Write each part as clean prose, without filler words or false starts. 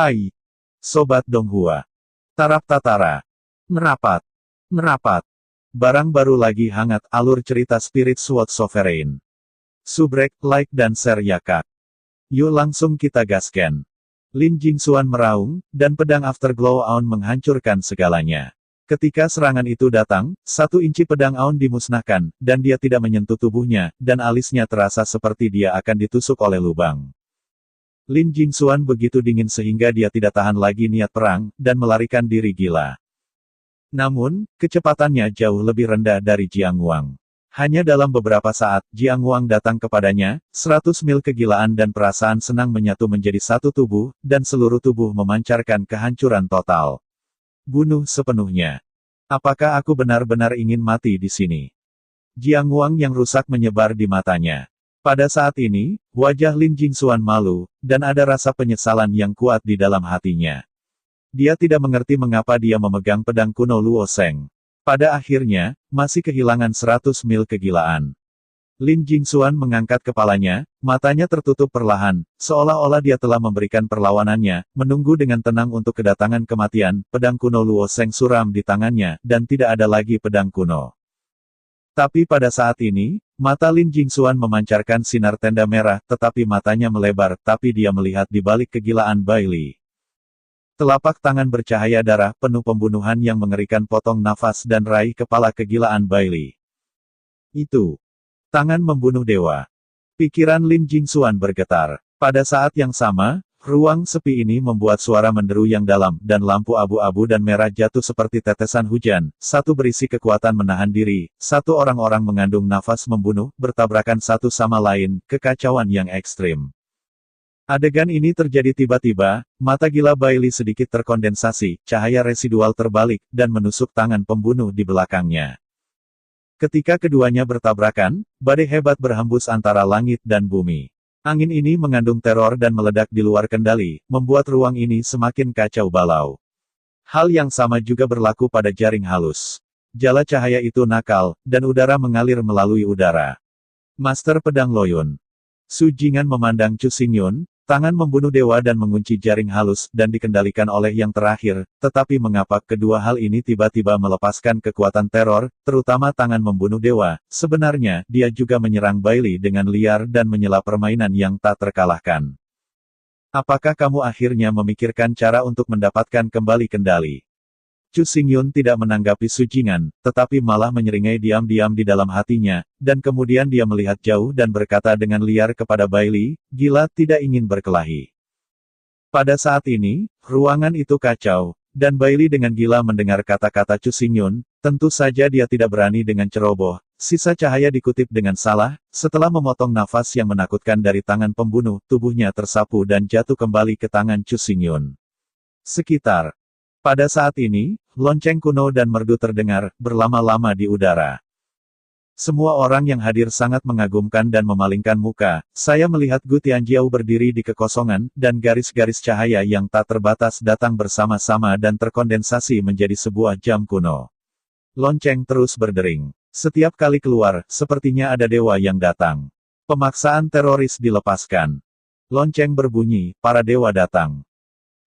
Hai, Sobat Donghua. Tarap Tatara. Merapat. Merapat. Barang baru lagi hangat alur cerita Spirit Sword Sovereign. Subrek, like dan share ya kak. Yuk langsung kita gaskan. Lin Jingxuan meraung, dan pedang Afterglow Aeon menghancurkan segalanya. Ketika serangan itu datang, 1 inci pedang Aeon dimusnahkan, dan dia tidak menyentuh tubuhnya, dan alisnya terasa seperti dia akan ditusuk oleh lubang. Lin Jingxuan begitu dingin sehingga dia tidak tahan lagi niat perang, dan melarikan diri gila. Namun, kecepatannya jauh lebih rendah dari Jiang Wang. Hanya dalam beberapa saat, Jiang Wang datang kepadanya, 100 mil kegilaan dan perasaan senang menyatu menjadi satu tubuh, dan seluruh tubuh memancarkan kehancuran total. Bunuh sepenuhnya. Apakah aku benar-benar ingin mati di sini? Jiang Wang yang rusak menyebar di matanya. Pada saat ini, wajah Lin Jingxuan malu, dan ada rasa penyesalan yang kuat di dalam hatinya. Dia tidak mengerti mengapa dia memegang pedang kuno Luo Sheng. Pada akhirnya, masih kehilangan 100 mil kegilaan. Lin Jingxuan mengangkat kepalanya, matanya tertutup perlahan, seolah-olah dia telah memberikan perlawanannya, menunggu dengan tenang untuk kedatangan kematian. Pedang kuno Luo Sheng suram di tangannya, dan tidak ada lagi pedang kuno. Tapi pada saat ini, mata Lin Jingxuan memancarkan sinar tanda merah, tetapi matanya melebar, tapi dia melihat di balik kegilaan Bai Li. Telapak tangan bercahaya darah, penuh pembunuhan yang mengerikan potong nafas dan raih kepala kegilaan Bai Li. Itu. Tangan membunuh dewa. Pikiran Lin Jingxuan bergetar. Pada saat yang sama, ruang sepi ini membuat suara menderu yang dalam, dan lampu abu-abu dan merah jatuh seperti tetesan hujan. 1 berisi kekuatan menahan diri, 1 orang-orang mengandung nafas membunuh, bertabrakan satu sama lain, kekacauan yang ekstrim. Adegan ini terjadi tiba-tiba, mata gila Bai Li sedikit terkondensasi, cahaya residual terbalik, dan menusuk tangan pembunuh di belakangnya. Ketika keduanya bertabrakan, badai hebat berhembus antara langit dan bumi. Angin ini mengandung teror dan meledak di luar kendali, membuat ruang ini semakin kacau balau. Hal yang sama juga berlaku pada jaring halus. Jala cahaya itu nakal, dan udara mengalir melalui udara. Master Pedang Loyun. Su Jingan memandang Chu Xingyun, tangan membunuh dewa dan mengunci jaring halus, dan dikendalikan oleh yang terakhir, tetapi mengapa kedua hal ini tiba-tiba melepaskan kekuatan teror, terutama tangan membunuh dewa? Sebenarnya, dia juga menyerang Bai Li dengan liar dan menyela permainan yang tak terkalahkan. Apakah kamu akhirnya memikirkan cara untuk mendapatkan kembali kendali? Chu Xingyun tidak menanggapi Su Jingan, tetapi malah menyeringai diam-diam di dalam hatinya, dan kemudian dia melihat jauh dan berkata dengan liar kepada Bai Li, gila tidak ingin berkelahi. Pada saat ini, ruangan itu kacau, dan Bai Li dengan gila mendengar kata-kata Chu Xingyun, tentu saja dia tidak berani dengan ceroboh. Sisa cahaya dikutip dengan salah, setelah memotong nafas yang menakutkan dari tangan pembunuh, tubuhnya tersapu dan jatuh kembali ke tangan Chu Xingyun. Sekitar. Pada saat ini, lonceng kuno dan merdu terdengar, berlama-lama di udara. Semua orang yang hadir sangat mengagumkan dan memalingkan muka. Saya melihat Gu Tianjiao berdiri di kekosongan, dan garis-garis cahaya yang tak terbatas datang bersama-sama dan terkondensasi menjadi sebuah jam kuno. Lonceng terus berdering. Setiap kali keluar, sepertinya ada dewa yang datang. Pemaksaan teroris dilepaskan. Lonceng berbunyi, para dewa datang.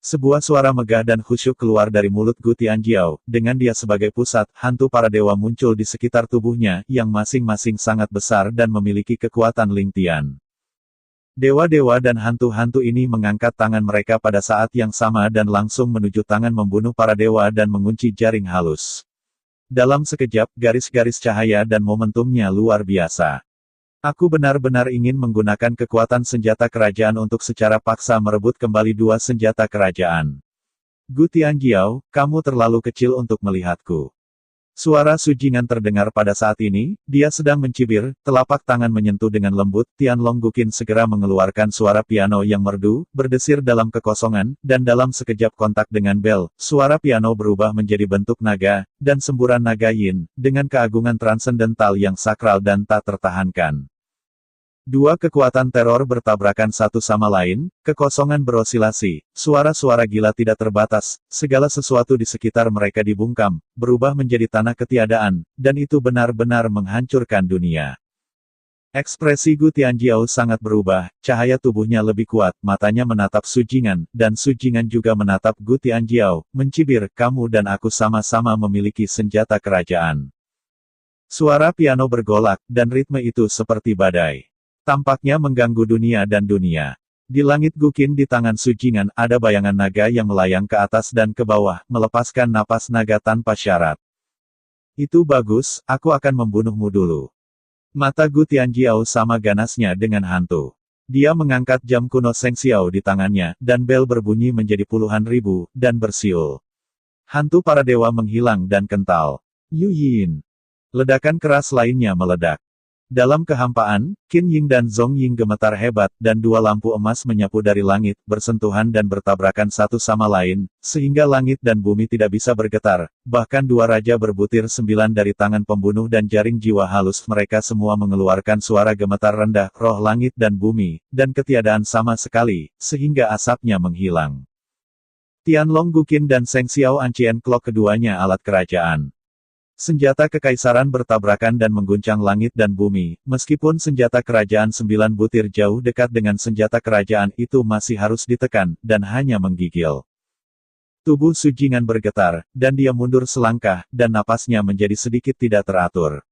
Sebuah suara megah dan khusyuk keluar dari mulut Gu Tianjiao, dengan dia sebagai pusat, hantu para dewa muncul di sekitar tubuhnya, yang masing-masing sangat besar dan memiliki kekuatan Ling Tian. Dewa-dewa dan hantu-hantu ini mengangkat tangan mereka pada saat yang sama dan langsung menuju tangan membunuh para dewa dan mengunci jaring halus. Dalam sekejap, garis-garis cahaya dan momentumnya luar biasa. Aku benar-benar ingin menggunakan kekuatan senjata kerajaan untuk secara paksa merebut kembali 2 senjata kerajaan. Gu Tianjiao, kamu terlalu kecil untuk melihatku. Suara Su Jingan terdengar pada saat ini, dia sedang mencibir, telapak tangan menyentuh dengan lembut, Tianlong Guqin segera mengeluarkan suara piano yang merdu, berdesir dalam kekosongan, dan dalam sekejap kontak dengan bel, suara piano berubah menjadi bentuk naga, dan semburan naga yin, dengan keagungan transendental yang sakral dan tak tertahankan. 2 kekuatan teror bertabrakan satu sama lain, kekosongan berosilasi, suara-suara gila tidak terbatas, segala sesuatu di sekitar mereka dibungkam, berubah menjadi tanah ketiadaan, dan itu benar-benar menghancurkan dunia. Ekspresi Gu Tianjiao sangat berubah, cahaya tubuhnya lebih kuat, matanya menatap Su Jingan, dan Su Jingan juga menatap Gu Tianjiao, mencibir, kamu dan aku sama-sama memiliki senjata kerajaan. Suara piano bergolak, dan ritme itu seperti badai. Tampaknya mengganggu dunia dan dunia. Di langit Guqin di tangan Su Jingan ada bayangan naga yang melayang ke atas dan ke bawah, melepaskan napas naga tanpa syarat. Itu bagus, aku akan membunuhmu dulu. Mata Gu Tianjiao sama ganasnya dengan hantu. Dia mengangkat jam kuno Seng Xiao di tangannya, dan bel berbunyi menjadi puluhan ribu, dan bersiul. Hantu para dewa menghilang dan kental. Yu Yin. Ledakan keras lainnya meledak. Dalam kehampaan, Qin Ying dan Zhong Ying gemetar hebat, dan dua lampu emas menyapu dari langit, bersentuhan dan bertabrakan satu sama lain, sehingga langit dan bumi tidak bisa bergetar, bahkan dua raja berbutir 9 dari tangan pembunuh dan jaring jiwa halus mereka semua mengeluarkan suara gemetar rendah, roh langit dan bumi, dan ketiadaan sama sekali, sehingga asapnya menghilang. Tianlong Guqin dan Seng Xiao Ancien Clock keduanya alat kerajaan. Senjata kekaisaran bertabrakan dan mengguncang langit dan bumi, meskipun senjata kerajaan 9 butir jauh dekat dengan senjata kerajaan itu masih harus ditekan, dan hanya menggigil. Tubuh Su Jingan bergetar, dan dia mundur selangkah, dan napasnya menjadi sedikit tidak teratur.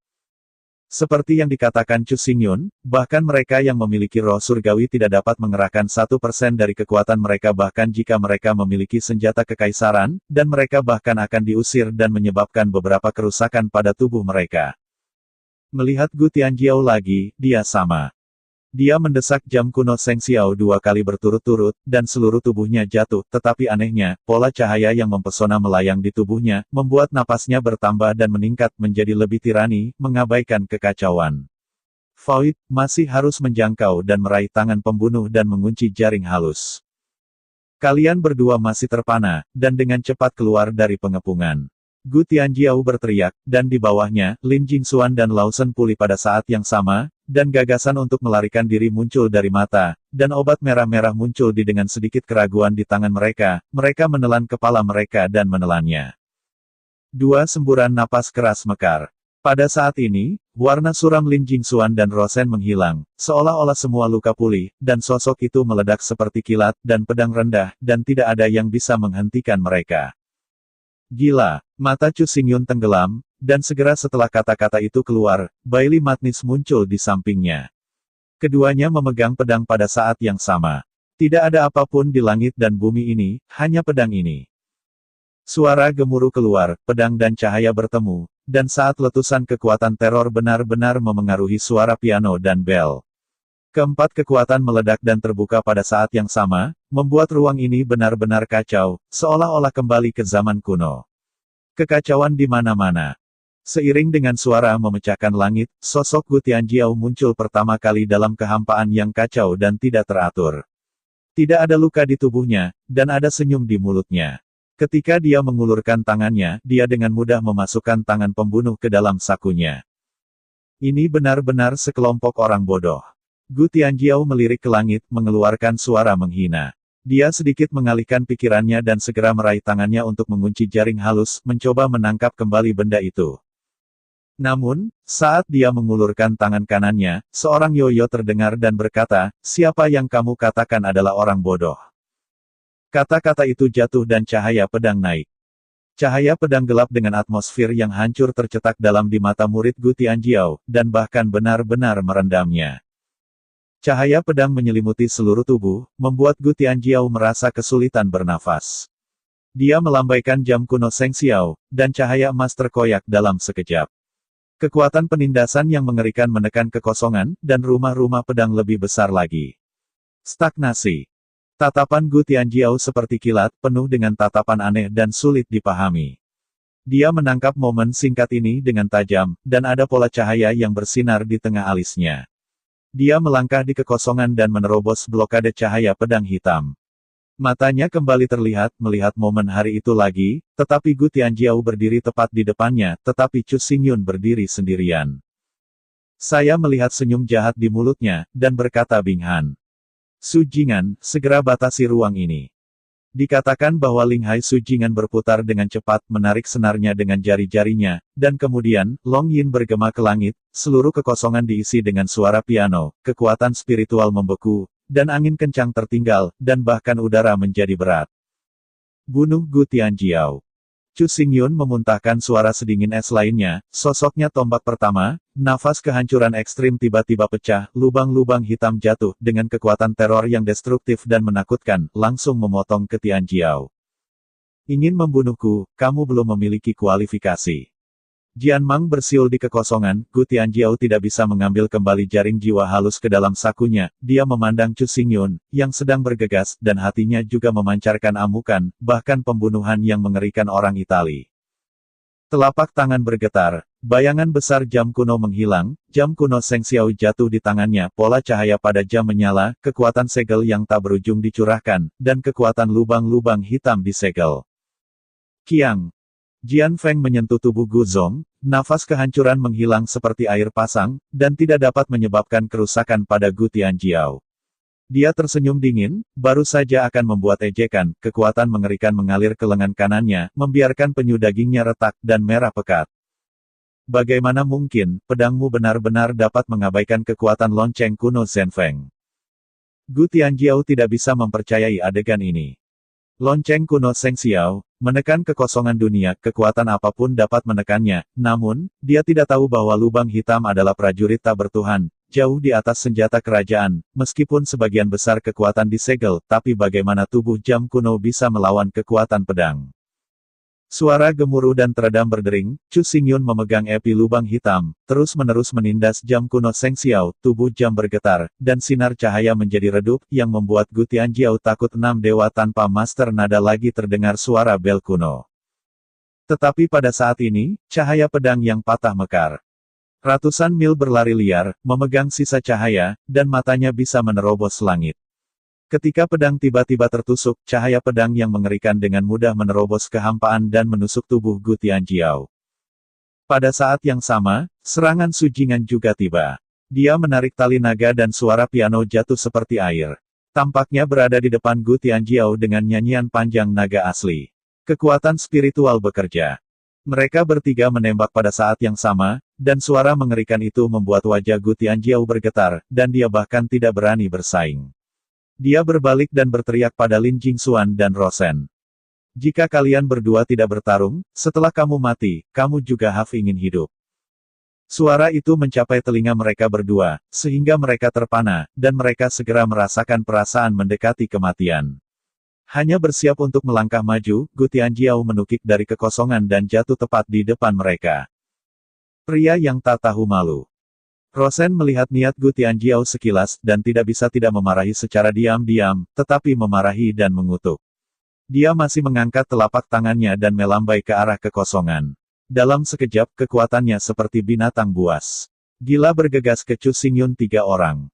Seperti yang dikatakan Chu Xingyun, bahkan mereka yang memiliki roh surgawi tidak dapat mengerahkan 1% dari kekuatan mereka bahkan jika mereka memiliki senjata kekaisaran, dan mereka bahkan akan diusir dan menyebabkan beberapa kerusakan pada tubuh mereka. Melihat Gu Tianjiao lagi, dia sama. Dia mendesak jam kuno Seng Xiao 2 kali berturut-turut, dan seluruh tubuhnya jatuh, tetapi anehnya, pola cahaya yang mempesona melayang di tubuhnya, membuat napasnya bertambah dan meningkat menjadi lebih tirani, mengabaikan kekacauan. Void, masih harus menjangkau dan meraih tangan pembunuh dan mengunci jaring halus. Kalian berdua masih terpana, dan dengan cepat keluar dari pengepungan. Gu Tianjiao berteriak, dan di bawahnya, Lin Jingxuan dan Lawson pulih pada saat yang sama, dan gagasan untuk melarikan diri muncul dari mata, dan obat merah-merah muncul dengan sedikit keraguan di tangan mereka, mereka menelan kepala mereka dan menelannya. Dua semburan napas keras mekar. Pada saat ini, warna suram Lin Jingxuan dan Rosen menghilang, seolah-olah semua luka pulih, dan sosok itu meledak seperti kilat dan pedang rendah, dan tidak ada yang bisa menghentikan mereka. Gila, mata Chu Xingyun tenggelam, dan segera setelah kata-kata itu keluar, Bailey Madness muncul di sampingnya. Keduanya memegang pedang pada saat yang sama. Tidak ada apapun di langit dan bumi ini, hanya pedang ini. Suara gemuruh keluar, pedang dan cahaya bertemu, dan saat letusan kekuatan teror benar-benar memengaruhi suara piano dan bel. Keempat kekuatan meledak dan terbuka pada saat yang sama, membuat ruang ini benar-benar kacau, seolah-olah kembali ke zaman kuno. Kekacauan di mana-mana. Seiring dengan suara memecahkan langit, sosok Gu Tianjiao muncul pertama kali dalam kehampaan yang kacau dan tidak teratur. Tidak ada luka di tubuhnya, dan ada senyum di mulutnya. Ketika dia mengulurkan tangannya, dia dengan mudah memasukkan tangan pembunuh ke dalam sakunya. Ini benar-benar sekelompok orang bodoh. Gu Tianjiao melirik ke langit, mengeluarkan suara menghina. Dia sedikit mengalihkan pikirannya dan segera meraih tangannya untuk mengunci jaring halus, mencoba menangkap kembali benda itu. Namun, saat dia mengulurkan tangan kanannya, seorang yoyo terdengar dan berkata, siapa yang kamu katakan adalah orang bodoh? Kata-kata itu jatuh dan cahaya pedang naik. Cahaya pedang gelap dengan atmosfer yang hancur tercetak dalam di mata murid Gu Tianjiao, dan bahkan benar-benar merendamnya. Cahaya pedang menyelimuti seluruh tubuh, membuat Gu Tianjiao merasa kesulitan bernafas. Dia melambaikan jam kuno Seng Xiao, dan cahaya emas terkoyak dalam sekejap. Kekuatan penindasan yang mengerikan menekan kekosongan, dan rumah-rumah pedang lebih besar lagi. Stagnasi. Tatapan Gu Tianjiao seperti kilat, penuh dengan tatapan aneh dan sulit dipahami. Dia menangkap momen singkat ini dengan tajam, dan ada pola cahaya yang bersinar di tengah alisnya. Dia melangkah di kekosongan dan menerobos blokade cahaya pedang hitam. Matanya kembali terlihat, melihat momen hari itu lagi, tetapi Gu Tianjiao berdiri tepat di depannya, tetapi Chu Xingyun berdiri sendirian. Saya melihat senyum jahat di mulutnya, dan berkata Bing Han. Su Jingan, segera batasi ruang ini. Dikatakan bahwa Ling Hai Sujingan berputar dengan cepat menarik senarnya dengan jari-jarinya, dan kemudian, Long Yin bergema ke langit, seluruh kekosongan diisi dengan suara piano, kekuatan spiritual membeku, dan angin kencang tertinggal, dan bahkan udara menjadi berat. Bunuh Gu Tianjiao. Chu Xingyun memuntahkan suara sedingin es lainnya, sosoknya tombak pertama, nafas kehancuran ekstrim tiba-tiba pecah, lubang-lubang hitam jatuh, dengan kekuatan teror yang destruktif dan menakutkan, langsung memotong ke Tianjiao. Ingin membunuhku, kamu belum memiliki kualifikasi. Jian Mang bersiul di kekosongan, Gu Tianjiao tidak bisa mengambil kembali jaring jiwa halus ke dalam sakunya, dia memandang Chu Xingyun, yang sedang bergegas, dan hatinya juga memancarkan amukan, bahkan pembunuhan yang mengerikan orang Itali. Telapak tangan bergetar, bayangan besar jam kuno menghilang, jam kuno Seng Xiao jatuh di tangannya, pola cahaya pada jam menyala, kekuatan segel yang tak berujung dicurahkan, dan kekuatan lubang-lubang hitam di segel. Kiang. Jian Feng menyentuh tubuh Gu Zong, nafas kehancuran menghilang seperti air pasang, dan tidak dapat menyebabkan kerusakan pada Gu Tianjiao. Dia tersenyum dingin, baru saja akan membuat ejekan, kekuatan mengerikan mengalir ke lengan kanannya, membiarkan penyu dagingnya retak dan merah pekat. Bagaimana mungkin, pedangmu benar-benar dapat mengabaikan kekuatan lonceng kuno Zhen Feng? Gu Tianjiao tidak bisa mempercayai adegan ini. Lonceng kuno Seng Xiao, menekan kekosongan dunia, kekuatan apapun dapat menekannya, namun, dia tidak tahu bahwa lubang hitam adalah prajurit tak bertuhan, jauh di atas senjata kerajaan, meskipun sebagian besar kekuatan disegel, tapi bagaimana tubuh jam kuno bisa melawan kekuatan pedang? Suara gemuruh dan teredam berdering, Chu Xingyun memegang epi lubang hitam, terus-menerus menindas jam kuno Seng Xiao, tubuh jam bergetar, dan sinar cahaya menjadi redup, yang membuat Gu Tianjiao takut 6 dewa tanpa master nada lagi terdengar suara bel kuno. Tetapi pada saat ini, cahaya pedang yang patah mekar. Ratusan mil berlari liar, memegang sisa cahaya, dan matanya bisa menerobos langit. Ketika pedang tiba-tiba tertusuk, cahaya pedang yang mengerikan dengan mudah menerobos kehampaan dan menusuk tubuh Gu Tianjiao. Pada saat yang sama, serangan Sujingan juga tiba. Dia menarik tali naga dan suara piano jatuh seperti air. Tampaknya berada di depan Gu Tianjiao dengan nyanyian panjang naga asli. Kekuatan spiritual bekerja. Mereka bertiga menembak pada saat yang sama, dan suara mengerikan itu membuat wajah Gu Tianjiao bergetar, dan dia bahkan tidak berani bersaing. Dia berbalik dan berteriak pada Lin Jingxuan dan Rosen. Jika kalian berdua tidak bertarung, setelah kamu mati, kamu juga ingin hidup. Suara itu mencapai telinga mereka berdua, sehingga mereka terpana, dan mereka segera merasakan perasaan mendekati kematian. Hanya bersiap untuk melangkah maju, Gu Tianjiao menukik dari kekosongan dan jatuh tepat di depan mereka. Pria yang tak tahu malu. Rosen melihat niat Gu Tianjiao sekilas, dan tidak bisa tidak memarahi secara diam-diam, tetapi memarahi dan mengutuk. Dia masih mengangkat telapak tangannya dan melambai ke arah kekosongan. Dalam sekejap, kekuatannya seperti binatang buas. Gila bergegas ke Chu Xingyun 3 orang.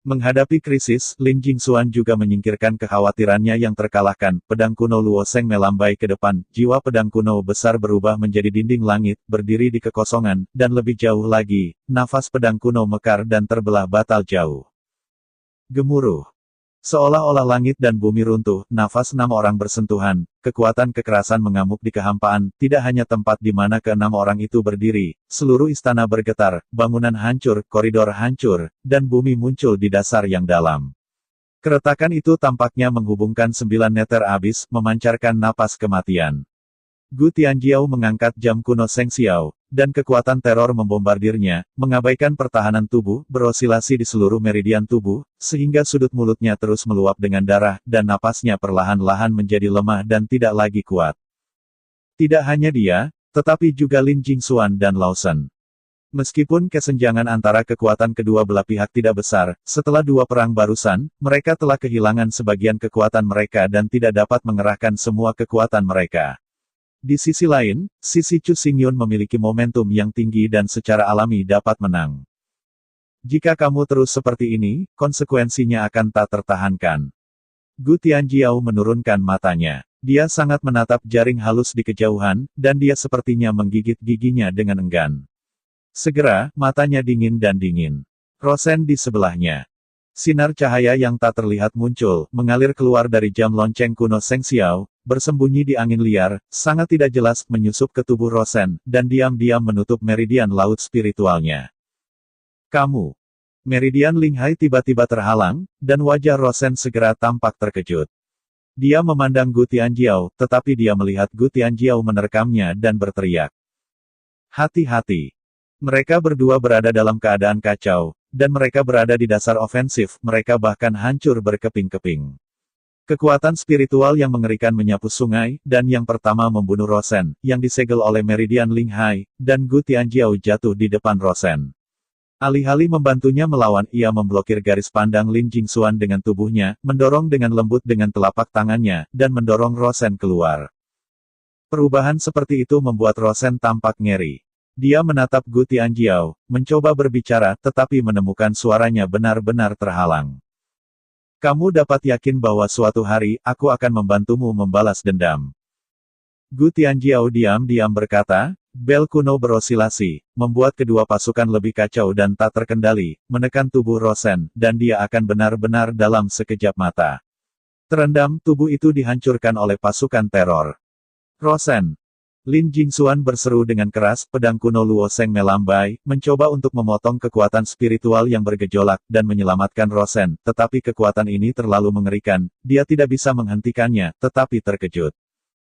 Menghadapi krisis, Lin Jingxuan juga menyingkirkan kekhawatirannya yang terkalahkan, pedang kuno Luo Seng melambai ke depan, jiwa pedang kuno besar berubah menjadi dinding langit, berdiri di kekosongan, dan lebih jauh lagi, nafas pedang kuno mekar dan terbelah batal jauh. Gemuruh. Seolah-olah langit dan bumi runtuh, nafas 6 orang bersentuhan, kekuatan kekerasan mengamuk di kehampaan, tidak hanya tempat di mana ke-6 orang itu berdiri, seluruh istana bergetar, bangunan hancur, koridor hancur, dan bumi muncul di dasar yang dalam. Keretakan itu tampaknya menghubungkan 9 neter abis, memancarkan napas kematian. Gu Tianjiao mengangkat jam kuno Seng Xiao, dan kekuatan teror membombardirnya, mengabaikan pertahanan tubuh, berosilasi di seluruh meridian tubuh, sehingga sudut mulutnya terus meluap dengan darah, dan napasnya perlahan-lahan menjadi lemah dan tidak lagi kuat. Tidak hanya dia, tetapi juga Lin Jingxuan dan Lawson. Meskipun kesenjangan antara kekuatan kedua belah pihak tidak besar, setelah 2 perang barusan, mereka telah kehilangan sebagian kekuatan mereka dan tidak dapat mengerahkan semua kekuatan mereka. Di sisi lain, sisi Chu Xingyun memiliki momentum yang tinggi dan secara alami dapat menang. Jika kamu terus seperti ini, konsekuensinya akan tak tertahankan. Gu Tianjiao menurunkan matanya. Dia sangat menatap jaring halus di kejauhan, dan dia sepertinya menggigit giginya dengan enggan. Segera, matanya dingin dan dingin. Rosen di sebelahnya. Sinar cahaya yang tak terlihat muncul, mengalir keluar dari jam lonceng kuno Seng Xiao, bersembunyi di angin liar, sangat tidak jelas, menyusup ke tubuh Rosen, dan diam-diam menutup meridian laut spiritualnya. Kamu. Meridian Linghai tiba-tiba terhalang, dan wajah Rosen segera tampak terkejut. Dia memandang Gu Tianjiao, tetapi dia melihat Gu Tianjiao menerkamnya dan berteriak. Hati-hati. Mereka berdua berada dalam keadaan kacau, dan mereka berada di dasar ofensif, mereka bahkan hancur berkeping-keping. Kekuatan spiritual yang mengerikan menyapu sungai, dan yang pertama membunuh Rosen, yang disegel oleh Meridian Linghai, dan Gu Tianjiao jatuh di depan Rosen. Alih-alih membantunya melawan, ia memblokir garis pandang Lin Jingxuan dengan tubuhnya, mendorong dengan lembut dengan telapak tangannya, dan mendorong Rosen keluar. Perubahan seperti itu membuat Rosen tampak ngeri. Dia menatap Gu Tianjiao, mencoba berbicara, tetapi menemukan suaranya benar-benar terhalang. Kamu dapat yakin bahwa suatu hari, aku akan membantumu membalas dendam. Gu Tianjiao diam-diam berkata, bel kuno berosilasi, membuat kedua pasukan lebih kacau dan tak terkendali, menekan tubuh Rosen, dan dia akan benar-benar dalam sekejap mata. Terendam, tubuh itu dihancurkan oleh pasukan teror. Rosen. Lin Jingxuan berseru dengan keras, pedang kuno Luo Seng melambai, mencoba untuk memotong kekuatan spiritual yang bergejolak, dan menyelamatkan Rosen, tetapi kekuatan ini terlalu mengerikan, dia tidak bisa menghentikannya, tetapi terkejut.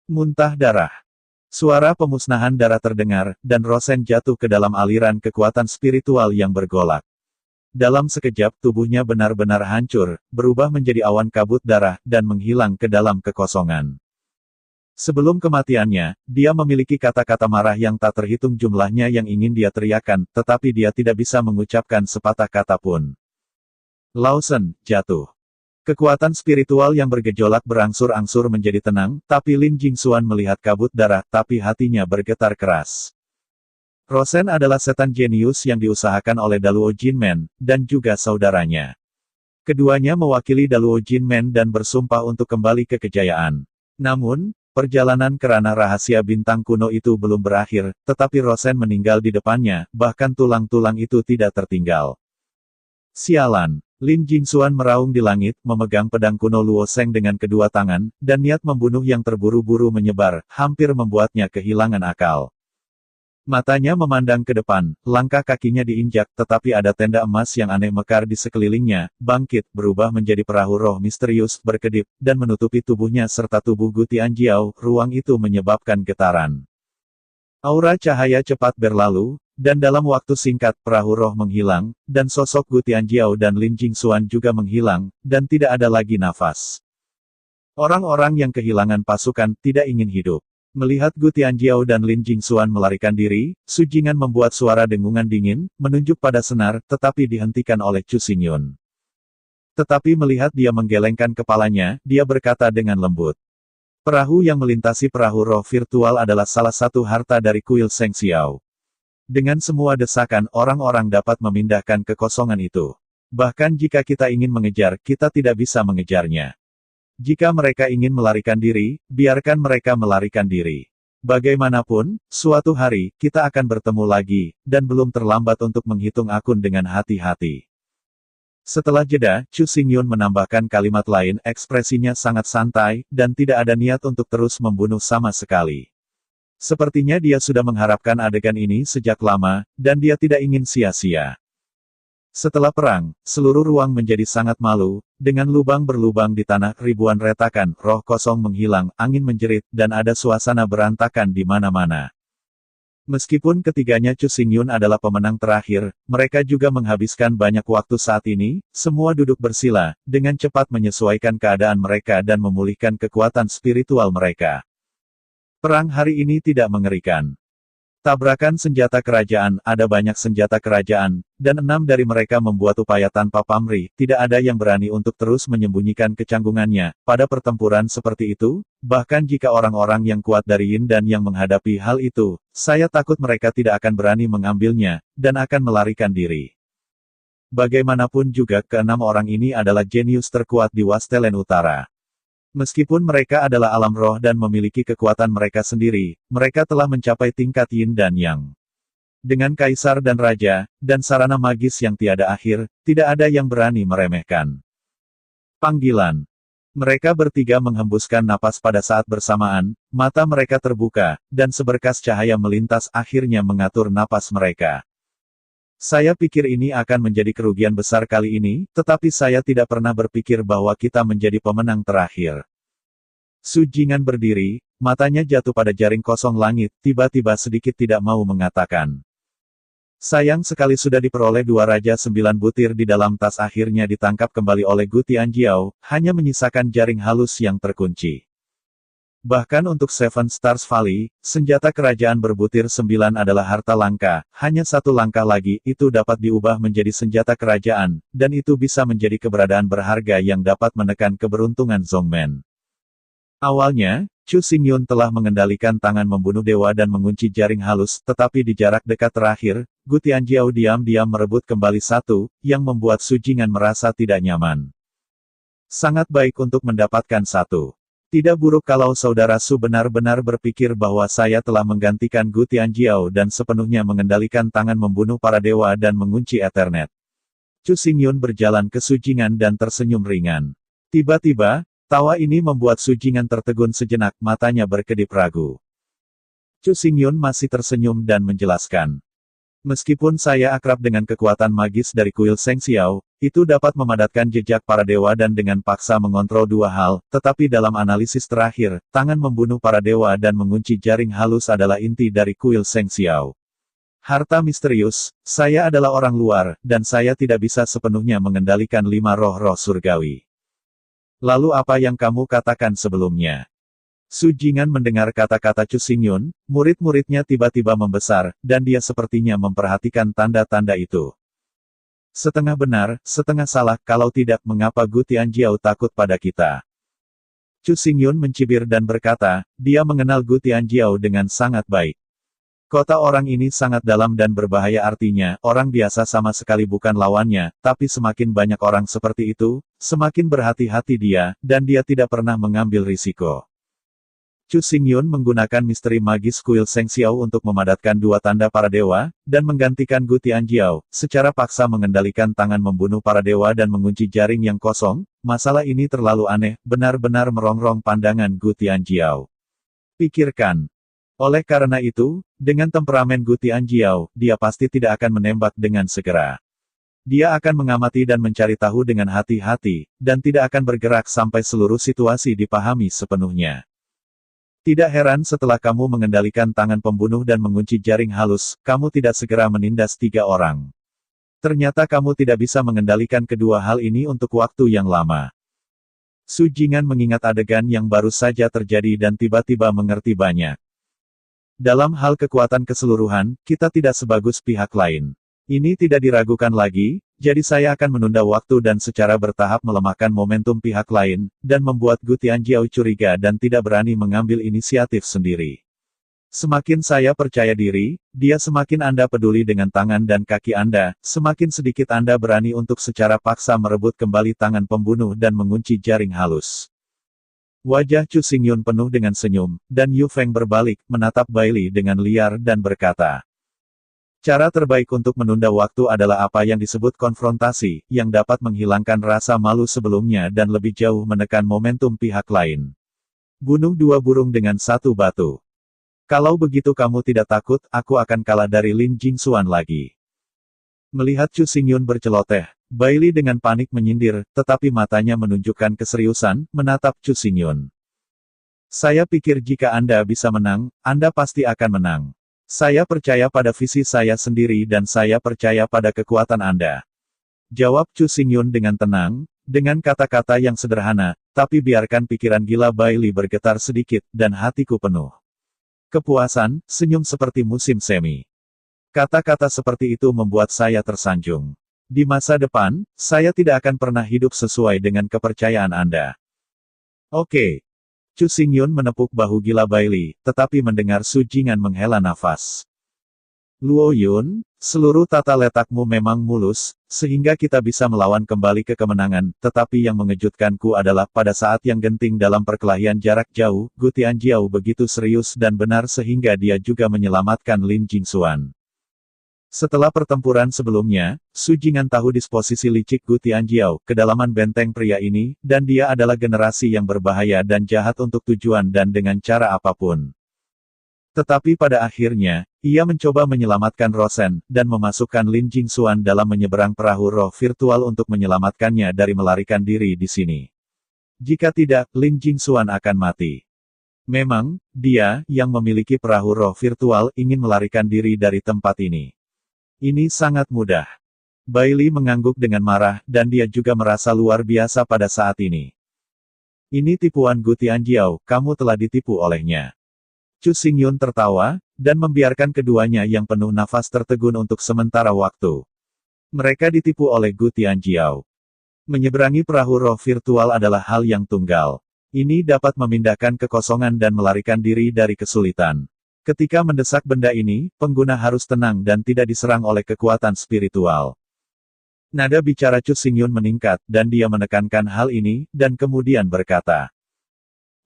Muntah darah. Suara pemusnahan darah terdengar, dan Rosen jatuh ke dalam aliran kekuatan spiritual yang bergolak. Dalam sekejap tubuhnya benar-benar hancur, berubah menjadi awan kabut darah, dan menghilang ke dalam kekosongan. Sebelum kematiannya, dia memiliki kata-kata marah yang tak terhitung jumlahnya yang ingin dia teriakkan, tetapi dia tidak bisa mengucapkan sepatah kata pun. Lawson, jatuh. Kekuatan spiritual yang bergejolak berangsur-angsur menjadi tenang, tapi Lin Jingxuan melihat kabut darah, tapi hatinya bergetar keras. Rosen adalah setan jenius yang diusahakan oleh Daluo Jinmen, dan juga saudaranya. Keduanya mewakili Daluo Jinmen dan bersumpah untuk kembali ke kejayaan. Namun, perjalanan ke ranah rahasia bintang kuno itu belum berakhir, tetapi Rosen meninggal di depannya, bahkan tulang-tulang itu tidak tertinggal. Sialan. Lin Jingxuan meraung di langit, memegang pedang kuno Luo Seng dengan kedua tangan, dan niat membunuh yang terburu-buru menyebar, hampir membuatnya kehilangan akal. Matanya memandang ke depan, langkah kakinya diinjak, tetapi ada tenda emas yang aneh mekar di sekelilingnya, bangkit, berubah menjadi perahu roh misterius, berkedip, dan menutupi tubuhnya serta tubuh Gu Tianjiao, ruang itu menyebabkan getaran. Aura cahaya cepat berlalu, dan dalam waktu singkat perahu roh menghilang, dan sosok Gu Tianjiao dan Lin Jingxuan juga menghilang, dan tidak ada lagi nafas. Orang-orang yang kehilangan pasukan tidak ingin hidup. Melihat Gu Tianjiao dan Lin Jingxuan melarikan diri, Su Jingan membuat suara dengungan dingin, menunjuk pada senar, tetapi dihentikan oleh Chu Xingyun. Tetapi melihat dia menggelengkan kepalanya, dia berkata dengan lembut. Perahu yang melintasi perahu roh virtual adalah salah satu harta dari kuil Seng Xiao. Dengan semua desakan, orang-orang dapat memindahkan kekosongan itu. Bahkan jika kita ingin mengejar, kita tidak bisa mengejarnya. Jika mereka ingin melarikan diri, biarkan mereka melarikan diri. Bagaimanapun, suatu hari, kita akan bertemu lagi, dan belum terlambat untuk menghitung akun dengan hati-hati. Setelah jeda, Chu Xingyun menambahkan kalimat lain, ekspresinya sangat santai, dan tidak ada niat untuk terus membunuh sama sekali. Sepertinya dia sudah mengharapkan adegan ini sejak lama, dan dia tidak ingin sia-sia. Setelah perang, seluruh ruang menjadi sangat malu, dengan lubang berlubang di tanah, ribuan retakan, roh kosong menghilang, angin menjerit, dan ada suasana berantakan di mana-mana. Meskipun ketiganya Chu Xingyun adalah pemenang terakhir, mereka juga menghabiskan banyak waktu saat ini, semua duduk bersila, dengan cepat menyesuaikan keadaan mereka dan memulihkan kekuatan spiritual mereka. Perang hari ini tidak mengerikan. Tabrakan senjata kerajaan, ada banyak senjata kerajaan, dan 6 dari mereka membuat upaya tanpa pamrih, tidak ada yang berani untuk terus menyembunyikan kecanggungannya. Pada pertempuran seperti itu, bahkan jika orang-orang yang kuat dari Yin dan yang menghadapi hal itu, saya takut mereka tidak akan berani mengambilnya, dan akan melarikan diri. Bagaimanapun juga, ke-6 orang ini adalah jenius terkuat di Wastelen Utara. Meskipun mereka adalah alam roh dan memiliki kekuatan mereka sendiri, mereka telah mencapai tingkat Yin dan Yang. Dengan kaisar dan raja, dan sarana magis yang tiada akhir, tidak ada yang berani meremehkan. Panggilan. Mereka bertiga menghembuskan napas pada saat bersamaan, mata mereka terbuka, dan seberkas cahaya melintas akhirnya mengatur napas mereka. Saya pikir ini akan menjadi kerugian besar kali ini, tetapi saya tidak pernah berpikir bahwa kita menjadi pemenang terakhir. Su Jingan berdiri, matanya jatuh pada jaring kosong langit, tiba-tiba sedikit tidak mau mengatakan. Sayang sekali sudah diperoleh 2 raja 9 butir di dalam tas akhirnya ditangkap kembali oleh Gu Tianjiao, hanya menyisakan jaring halus yang terkunci. Bahkan untuk Seven Stars Valley, senjata kerajaan berbutir 9 adalah harta langka, hanya 1 langkah lagi, itu dapat diubah menjadi senjata kerajaan, dan itu bisa menjadi keberadaan berharga yang dapat menekan keberuntungan Zhongmen. Awalnya, Chu Xingyun telah mengendalikan tangan membunuh dewa dan mengunci jaring halus, tetapi di jarak dekat terakhir, Gu Tianjiao diam-diam merebut kembali 1, yang membuat Su Jingan merasa tidak nyaman. Sangat baik untuk mendapatkan 1. Tidak buruk kalau saudara Su benar-benar berpikir bahwa saya telah menggantikan Gu Tianjiao dan sepenuhnya mengendalikan tangan membunuh para dewa dan mengunci Ethernet. Chu Xingyun berjalan ke Su Jingan dan tersenyum ringan. Tiba-tiba, tawa ini membuat Su Jingan tertegun sejenak, matanya berkedip ragu. Chu Xingyun masih tersenyum dan menjelaskan. Meskipun saya akrab dengan kekuatan magis dari kuil Seng Xiao, itu dapat memadatkan jejak para dewa dan dengan paksa mengontrol 2 hal, tetapi dalam analisis terakhir, tangan membunuh para dewa dan mengunci jaring halus adalah inti dari kuil Seng Xiao. Harta misterius, saya adalah orang luar, dan saya tidak bisa sepenuhnya mengendalikan 5 roh-roh surgawi. Lalu apa yang kamu katakan sebelumnya? Su Jingan mendengar kata-kata Chu Xingyun, murid-muridnya tiba-tiba membesar, dan dia sepertinya memperhatikan tanda-tanda itu. Setengah benar, setengah salah, kalau tidak, mengapa Gu Tianjiao takut pada kita? Chu Xingyun mencibir dan berkata, dia mengenal Gu Tianjiao dengan sangat baik. Kota orang ini sangat dalam dan berbahaya artinya, orang biasa sama sekali bukan lawannya, tapi semakin banyak orang seperti itu, semakin berhati-hati dia, dan dia tidak pernah mengambil risiko. Chu Xingyun menggunakan misteri magis kuil Seng Xiao untuk memadatkan 2 tanda para dewa, dan menggantikan Gu Tianjiao, secara paksa mengendalikan tangan membunuh para dewa dan mengunci jaring yang kosong. Masalah ini terlalu aneh, benar-benar merongrong pandangan Gu Tianjiao. Pikirkan. Oleh karena itu, dengan temperamen Gu Tianjiao, dia pasti tidak akan menembak dengan segera. Dia akan mengamati dan mencari tahu dengan hati-hati, dan tidak akan bergerak sampai seluruh situasi dipahami sepenuhnya. Tidak heran setelah kamu mengendalikan tangan pembunuh dan mengunci jaring halus, kamu tidak segera menindas 3 orang. Ternyata kamu tidak bisa mengendalikan kedua hal ini untuk waktu yang lama. Su Jingan mengingat adegan yang baru saja terjadi dan tiba-tiba mengerti banyak. Dalam hal kekuatan keseluruhan, kita tidak sebagus pihak lain. Ini tidak diragukan lagi, jadi saya akan menunda waktu dan secara bertahap melemahkan momentum pihak lain, dan membuat Gu Tianjiao curiga dan tidak berani mengambil inisiatif sendiri. Semakin saya percaya diri, dia semakin Anda peduli dengan tangan dan kaki Anda, semakin sedikit Anda berani untuk secara paksa merebut kembali tangan pembunuh dan mengunci jaring halus. Wajah Chu Xingyun penuh dengan senyum, dan Yu Feng berbalik, menatap Bailey dengan liar dan berkata. Cara terbaik untuk menunda waktu adalah apa yang disebut konfrontasi, yang dapat menghilangkan rasa malu sebelumnya dan lebih jauh menekan momentum pihak lain. Bunuh 2 burung dengan 1 batu. Kalau begitu kamu tidak takut, aku akan kalah dari Lin Jingxuan lagi. Melihat Chu Xingyun berceloteh, Bailey dengan panik menyindir, tetapi matanya menunjukkan keseriusan, menatap Chu Xingyun. Saya pikir jika Anda bisa menang, Anda pasti akan menang. Saya percaya pada visi saya sendiri dan saya percaya pada kekuatan Anda. Jawab Chu Xingyun dengan tenang, dengan kata-kata yang sederhana, tapi biarkan pikiran gila Bailey bergetar sedikit, dan hatiku penuh kepuasan, senyum seperti musim semi. Kata-kata seperti itu membuat saya tersanjung. Di masa depan, saya tidak akan pernah hidup sesuai dengan kepercayaan Anda. Oke. Chu Xingyun menepuk bahu gila Bailey, tetapi mendengar Su Jingan menghela nafas. Luo Yun, seluruh tata letakmu memang mulus, sehingga kita bisa melawan kembali ke kemenangan, tetapi yang mengejutkanku adalah pada saat yang genting dalam perkelahian jarak jauh, Gu Tianjiao begitu serius dan benar sehingga dia juga menyelamatkan Lin Jingxuan. Setelah pertempuran sebelumnya, Su Jingan tahu disposisi licik Gu Tianjiao, kedalaman benteng pria ini, dan dia adalah generasi yang berbahaya dan jahat untuk tujuan dan dengan cara apapun. Tetapi pada akhirnya, ia mencoba menyelamatkan Rosen, dan memasukkan Lin Jingxuan dalam menyeberang perahu roh virtual untuk menyelamatkannya dari melarikan diri di sini. Jika tidak, Lin Jingxuan akan mati. Memang, dia, yang memiliki perahu roh virtual, ingin melarikan diri dari tempat ini. Ini sangat mudah. Bailey mengangguk dengan marah, dan dia juga merasa luar biasa pada saat ini. Ini tipuan Gu Tianjiao, kamu telah ditipu olehnya. Chu Xingyun tertawa, dan membiarkan keduanya yang penuh nafas tertegun untuk sementara waktu. Mereka ditipu oleh Gu Tianjiao. Menyeberangi perahu roh virtual adalah hal yang tunggal. Ini dapat memindahkan kekosongan dan melarikan diri dari kesulitan. Ketika mendesak benda ini, pengguna harus tenang dan tidak diserang oleh kekuatan spiritual. Nada bicara Chu Xingyun meningkat, dan dia menekankan hal ini, dan kemudian berkata.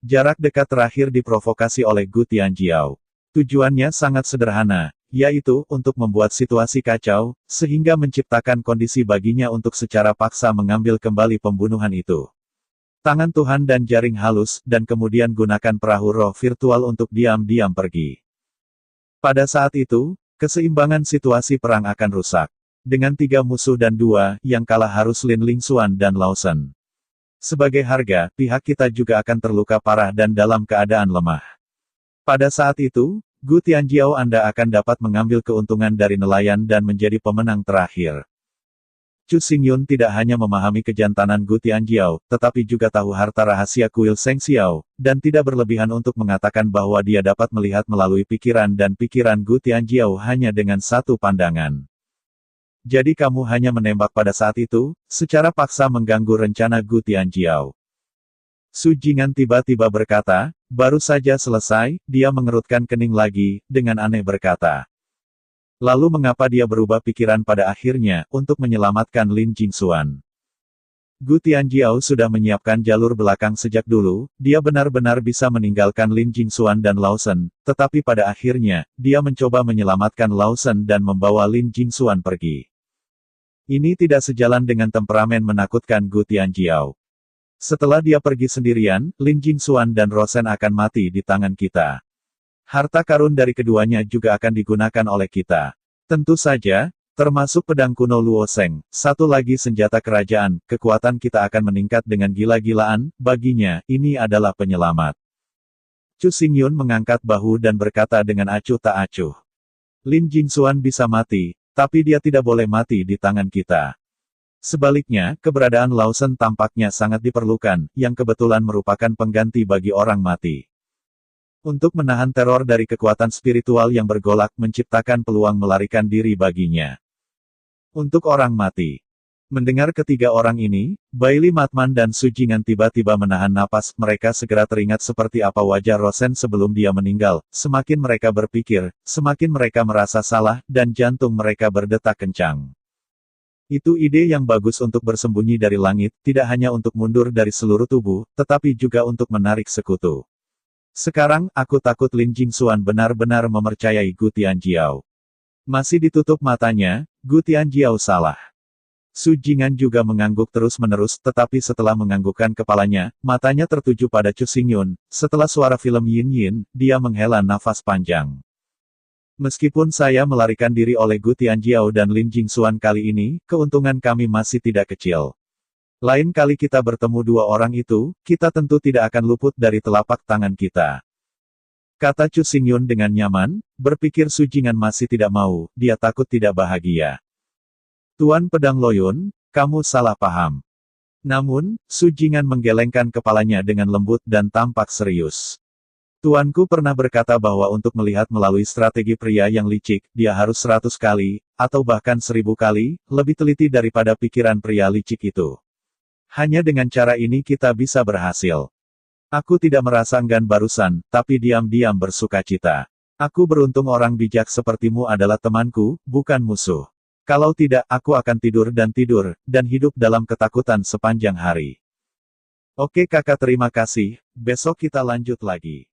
Jarak dekat terakhir diprovokasi oleh Gu Tianjiao. Tujuannya sangat sederhana, yaitu untuk membuat situasi kacau, sehingga menciptakan kondisi baginya untuk secara paksa mengambil kembali pembunuhan itu. Tangan Tuhan dan jaring halus, dan kemudian gunakan perahu roh virtual untuk diam-diam pergi. Pada saat itu, keseimbangan situasi perang akan rusak. Dengan 3 musuh dan 2, yang kalah harus Lin Lingxuan dan Lawson. Sebagai harga, pihak kita juga akan terluka parah dan dalam keadaan lemah. Pada saat itu, Gu Tianjiao Anda akan dapat mengambil keuntungan dari nelayan dan menjadi pemenang terakhir. Chu Xingyun tidak hanya memahami kejantanan Gu Tianjiao, tetapi juga tahu harta rahasia kuil Seng Xiao, dan tidak berlebihan untuk mengatakan bahwa dia dapat melihat melalui pikiran dan pikiran Gu Tianjiao hanya dengan satu pandangan. Jadi kamu hanya menembak pada saat itu, secara paksa mengganggu rencana Gu Tianjiao. Su Jingan tiba-tiba berkata, baru saja selesai, dia mengerutkan kening lagi, dengan aneh berkata. Lalu mengapa dia berubah pikiran pada akhirnya, untuk menyelamatkan Lin Jingxuan? Gu Tianjiao sudah menyiapkan jalur belakang sejak dulu, dia benar-benar bisa meninggalkan Lin Jingxuan dan Lawson, tetapi pada akhirnya, dia mencoba menyelamatkan Lawson dan membawa Lin Jingxuan pergi. Ini tidak sejalan dengan temperamen menakutkan Gu Tianjiao. Setelah dia pergi sendirian, Lin Jingxuan dan Rosen akan mati di tangan kita. Harta karun dari keduanya juga akan digunakan oleh kita. Tentu saja, termasuk pedang kuno Luoseng, satu lagi senjata kerajaan, kekuatan kita akan meningkat dengan gila-gilaan, baginya, ini adalah penyelamat. Chu Xingyun mengangkat bahu dan berkata dengan acuh tak acuh. Lin Jingxuan bisa mati, tapi dia tidak boleh mati di tangan kita. Sebaliknya, keberadaan Lawson tampaknya sangat diperlukan, yang kebetulan merupakan pengganti bagi orang mati. Untuk menahan teror dari kekuatan spiritual yang bergolak menciptakan peluang melarikan diri baginya. Untuk orang mati. Mendengar ketiga orang ini, Bailey Matman dan Su Jingan tiba-tiba menahan napas, mereka segera teringat seperti apa wajah Rosen sebelum dia meninggal, semakin mereka berpikir, semakin mereka merasa salah, dan jantung mereka berdetak kencang. Itu ide yang bagus untuk bersembunyi dari langit, tidak hanya untuk mundur dari seluruh tubuh, tetapi juga untuk menarik sekutu. Sekarang, aku takut Lin Jingxuan benar-benar mempercayai Gu Tianjiao. Masih ditutup matanya, Gu Tianjiao salah. Su Jingan juga mengangguk terus-menerus, tetapi setelah menganggukkan kepalanya, matanya tertuju pada Chu Xingyun. Setelah suara film Yin Yin, dia menghela nafas panjang. Meskipun saya melarikan diri oleh Gu Tianjiao dan Lin Jingxuan kali ini, keuntungan kami masih tidak kecil. Lain kali kita bertemu dua orang itu, kita tentu tidak akan luput dari telapak tangan kita. Kata Chu Xingyun dengan nyaman, berpikir Su Jingan masih tidak mau, dia takut tidak bahagia. Tuan Pedang Loyun, kamu salah paham. Namun, Su Jingan menggelengkan kepalanya dengan lembut dan tampak serius. Tuanku pernah berkata bahwa untuk melihat melalui strategi pria yang licik, dia harus 100 kali, atau bahkan 1000 kali, lebih teliti daripada pikiran pria licik itu. Hanya dengan cara ini kita bisa berhasil. Aku tidak merasa enggan barusan, tapi diam-diam bersukacita. Aku beruntung orang bijak sepertimu adalah temanku, bukan musuh. Kalau tidak, aku akan tidur, dan hidup dalam ketakutan sepanjang hari. Oke kakak, terima kasih, besok kita lanjut lagi.